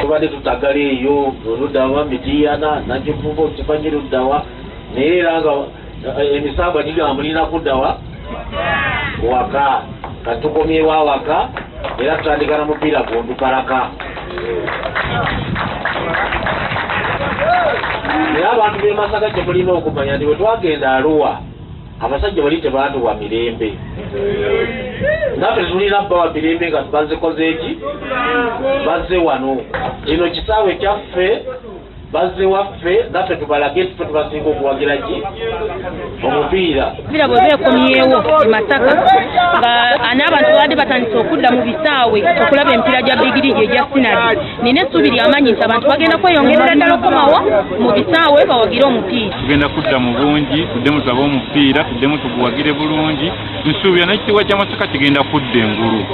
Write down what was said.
Tubadde tutagala eyo oluddawa Midiana Nakivubo kifanyi luddawa naye era nga emisamba gigambulira kuddawa waka katukomyewo awaka era tutandika na mupiira gondukalaka naye abantu b'e Masaka kye mulina okumanya nti bwe twagenda Arua abasajja bali tebaatuwa mirembe naffe tulina bbawa mirembe nga bazikoze eki bazze wano kino kisaawe kyaffe bazze waffe naffe tubalage tufe tubasinga okuwagira ki omupiira bira bwe beekomyewo e Masaka nga n'abantu babadde batandise okudda mu bisaawe okulaba emipiira gya bigirigi egya sinadi nina essuubi ly'amanyi nti abantu bagenda kweyongerera ddala okukomawo mu bisaawe bawagire omupiira tugenda kudda mu bungi tuddemu tulabe omupiira tuddemu tuguwagire bulungi nsuubira n'ekitiibwa kya Masaka kigenda kudda engulu.